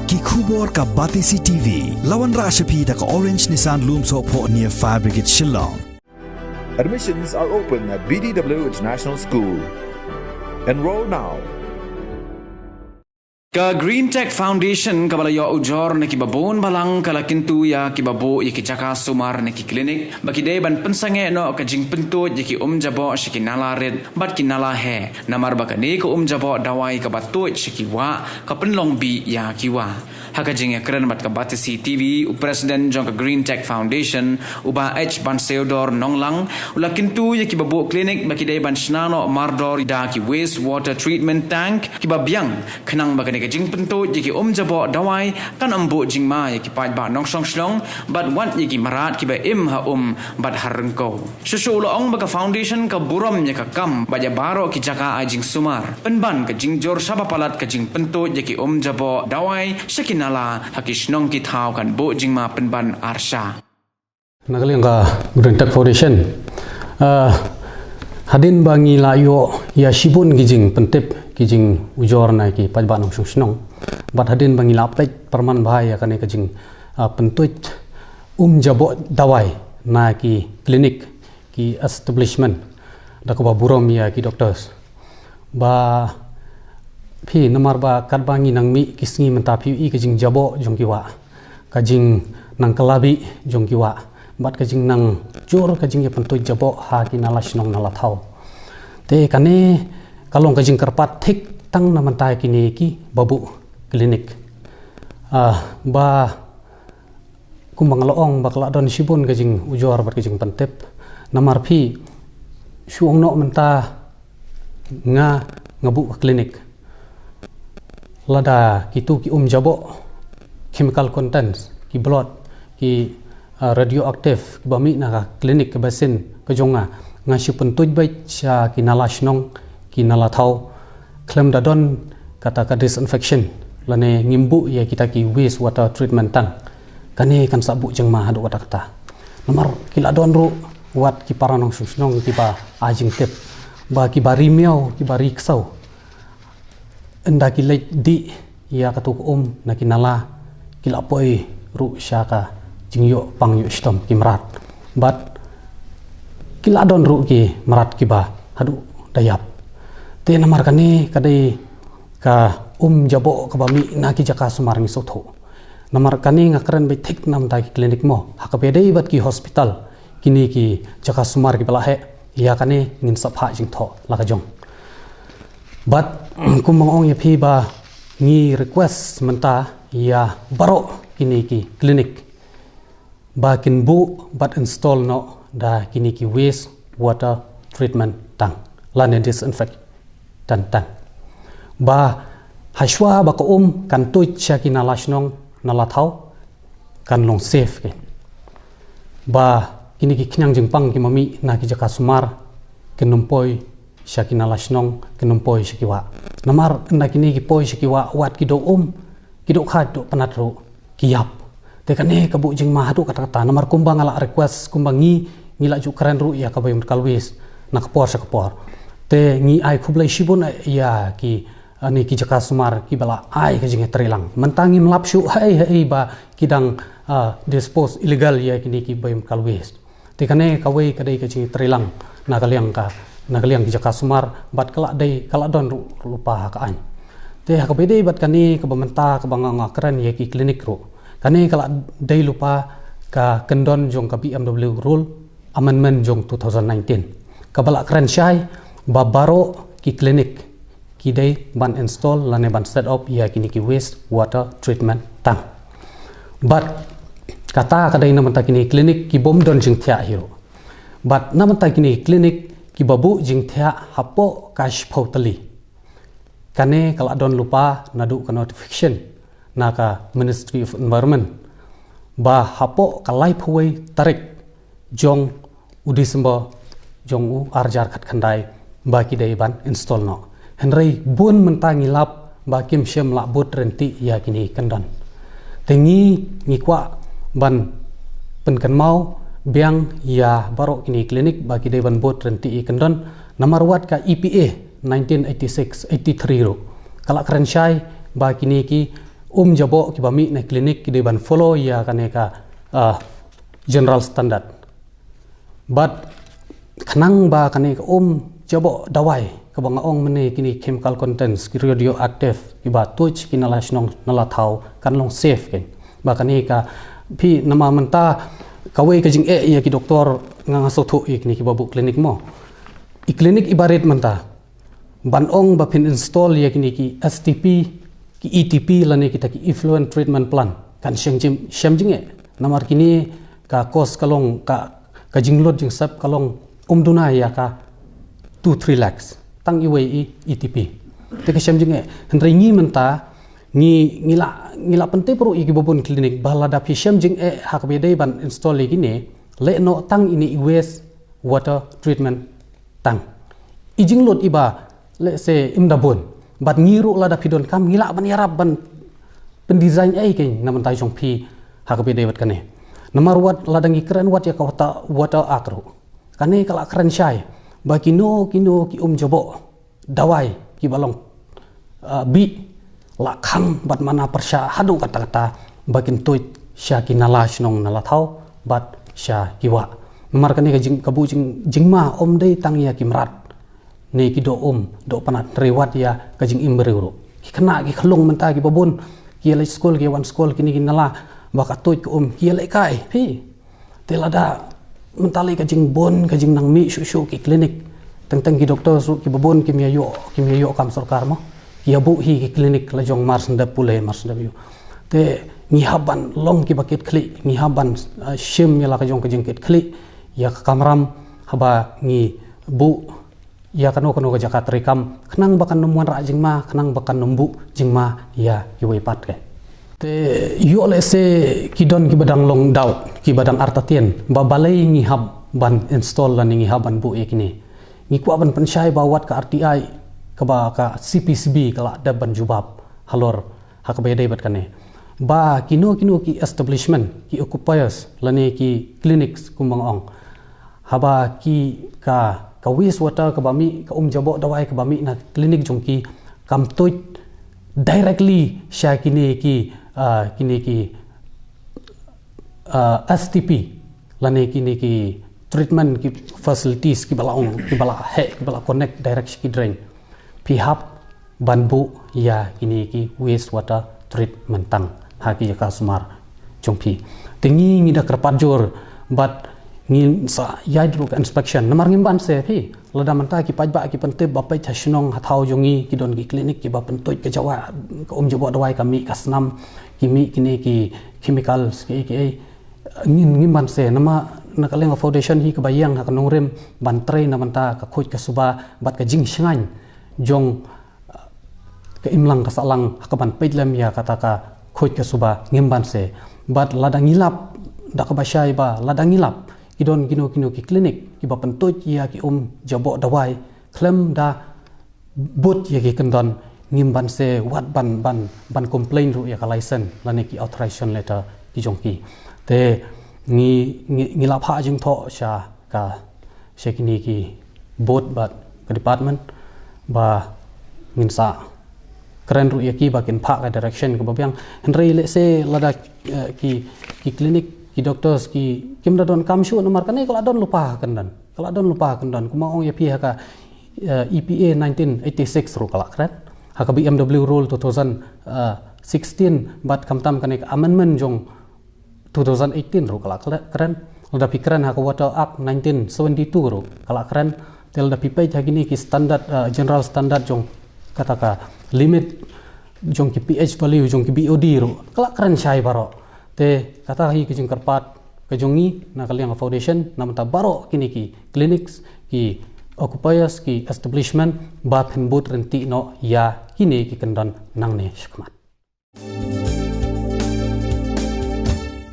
ki khubor ka Batisi TV lawan ra shapi da ka Orange Nissan Lumso pho near Fire Brigade Shillong. Admissions are open at BDW International School. Enroll now. Ka Green Tech Foundation kabala yo ujor na kibabon balang kala kintu ya kibabo ya kijaka sumar na klinik baki de ban pensange no ka jing pentu ya ki jabo shiki nala red bat ki nala he namar baka ne ko jabo dawai ka batu shiki wa ka penlong bi ya kiwa haka jing ya keren bat ka Batisi TV u president jong ka Green Tech Foundation uba H ban Seodor nonglang ula kintu ya kibabo klinik baki de ban shnano mardor da ki waste water treatment tank kibabyang kenang baka jing pentu jiki jabo dawai kan ambu jing ma yaki pai ba nong song shlong bat wan yaki marat ki ba ha bat harengko susu lo ong baka foundation ka buram nya ka kam baja baro ki jaka ajing sumar penban ka jing jor saba palat ka jing pentu jaki jabo dawai shakinala hakish nong ki thau kan bo jing ma penban arsha nagaling ka Green Tech Foundation hadin bangi layo ya shibun gijing pentip kijing ujor na ki pajba nong snong bat hadin bangi lapet perman bahaya kane kijing pentuit jabo dawai na ki klinik ki establishment da ko burom ya ki doctors ba phi namar ba kat bangi nang mi kisngi menta phi i kijing jabo jong ki wa kajing nang kalabi jong ki wa bat kajing nang jor kajing ya pentuit jabo ha ki nalash nong nalathau te kane kalong kajing kerpat thik tang namantai kini ki babu klinik ba kumbang loong bakla don sibun kajing ujor bat kajing pentep namar phi suong no menta ngabu klinik lada kitu ki jabo chemical contents ki blood ki radioactive ki bami na klinik ke basin kejonga ngasi pentuj baik cha ki nalash nong ki nala thau klem da don kata ka disinfection lane ngimbu ya kita ki waste water treatment tank kane kan sabu jeng ma hadu kata kata nomor kila don ru wat ki paranong susnong ki ba ajing tip ba ki bari miau ki bari ksau enda ki lek di ya katu na ki nala kila poi ru syaka jingyo pangyo stom ki merat bat kila don ru ki merat ki ba hadu dayap te namar kani kadai ka jabo ka bami na ki jaka sumar ni sotho namar kani ngakren be thik nam ta ki klinik mo hakapedei bat ki hospital kini ki jaka sumar ki bala he ya kani ngin sapha jing tho laka jong bat kumang ong ya phi ba ngi request menta ya baro kini ki klinik ba kin bu bat install no da kini ki waste water treatment tank lane disinfect tan ba hashwa ba ko kan tu chaki nalashnong nalathau kan long safe ke ba kini ki knyang jingpang ki mami na ki jaka sumar kinumpoi shaki nalashnong kinumpoi shikiwa namar na kini ki poi shikiwa wat ki do ki do khat do panatro ki yap te kane kabu jing ma hadu kata kata namar kumbang ala request kumbang ngi la ju karen ru ya ka bayum kalwis na kapor sa kapor te ngi ai khublai shibun ya ki ani ki jaka sumar ki bala ai ka jing trilang mentangi mlapshu hai ba kidang dispose illegal ya kini ki bayum kalwis te kane kawai kadai ka jing trilang na kaliang ki jaka sumar bat kala don lupa ka an te ha ka bede bat kani ka bamenta ka banganga kran ya ki klinik ro kani kala dai lupa ka kendon jong ka BMW rule amendment jong 2019 ka bala kran syai babaro ki klinik ki dai ban install lane ban set up ya kini ki waste water treatment tank but kata kadai namanta kini klinik ki bom don jing thya hiro but namanta kini klinik ki babu jing thya hapo kash phautali kane kala don lupa nadu ka notification naka Ministry of Environment ba hapo kalai phuai tarik jong Disember jong u arjar khat khandai baki dai ban install no henry bun mentangi lap bakim shem la bot renti ya kini kandan tengi ngikwa ban penkan mau biang ya baro kini klinik baki dai ban bot renti kandan namar wat ka EPA 1986 83 ro kala kran syai ba kini ki jabo ki bami na klinik ki deban follow ya kaneka general standard but kanang ba kaneka jabo dawai kabang ong mene kini chemical contents ki radioactive ki ba tuch ki nalash nong nalathau kan long safe ken ba kaneka pi nama menta kawai ka jing ya ki doktor nga sotho ik ni ki babu klinik mo i klinik ibarat menta ban ong ba pin install ya kini ki STP ki ETP lane kita ki effluent treatment plan kan shamjing namar kini ka cost kalong ka jinglot jing sap kalong duna ya ka 2-3 lakhs tang iwei ETP te ka shamjing hendrai ngi menta ngila penting pro iki bobon klinik balada pi shamjing hak bedai ban install gini le no tang ini waste water treatment tang ijinglot iba le se imdabon bat ngiru lada pidon kam ngila ban yarab ban pendesign ke naman tayo jong pi hak bedai bat kane namar wat ladangi keren wat ya kawta water akro kane kala keren syai ba kino ki jabo dawai ki balong bi lakam bat mana persya hadu kata-kata bakin tuit sya kinalash nong nalathau bat sya kiwa namar kane ka kabu jingma dei tang ya kimrat ne ki do panat rewat ya ka jing imberu ki kena ki khlong menta ki babon ki le school ki wan school kini kinala baka tuit ko ki le kai pi telada mentali ka jing bon ka jing nang mi shu ki klinik teng ki doktor su ki babon ki miayo kam sarkar mo ya bu hi ki klinik la jong mars ndap pule mars ndap yu te ngi haban long ki baket kli ngi haban shim ya la ka jong ka jingket kli ya ka kamram haba ngi bu ya kano ka jakat rekam khnang bakan nomuan ra jingma khnang bakan nombu jingma ya yuwe pat ke te yo le se ki don ki badang long daut ki badang artatien ba balai ngi hab ban install la ngi haban bu ekini ngi ku ban pensyai bawat ka RTI ka CPCB kala daban jubab halor hak bedai bat kane ba kino ki establishment ki occupiers lane ki clinics kumbang ong haba ki ka waste water ka bami ka jabo dawai ka bami na clinic jongki kam toit directly sya kini ki STP lane kini ki treatment ki facilities ki bala connect direct ki drain pihak banbu ya ini ki waste water treatment tang haki ka sumar jongpi tingi ngida kerpajur but ngin sa yai druk inspection namar ngimban se pi lada manta ki pajba ki pentib bapai thasnong hathau jongi ki don ki klinik ki ba pentoi ke jawa ka jabo dawai kami kasnam kimi kini ki chemicals ki ngimban se nama nakaleng foundation hi ka bayang ha kanongrem bantre namanta ka khoj ka suba bat ka jing shangan jong ke imlang ka salang hakaban peidlam ya kata ka khoj ka suba ngimban se bat lada ngilap da ka basyai ba lada ngilap kidon kino ki klinik ki ba pentoj ya ki jabo dawai klem da but ya ki kendon ngimban se wat ban complain ru ya ka license lane ki authorization letter ki jongki te ngilap ha jing tho sha ka sekini ki board bat ka department ba nginsa keren ru ya ki ba kin pha ka direction ka babyang henry le se lada ki klinik ki doctors ki kimda don kamshu nomor kane kalau don lupa kendan kuma ong ya pi ka EPA 1986 ru kala kren ha ka BMW rule 2016 bat kamtam kane amendment jong 2018 ru kala kren lada pikran ha ka water act 1972 ru kala kren tel da pipai jagini ki standard general standard jong kata ka limit jong ki pH value jong ki BOD ru kala kren syai baro te kata hi kijing karpat kajongi na kaliang foundation namta baro kini ki clinics ki occupiers ki establishment bat hen but renti no ya kini ki kendan nangne shkmat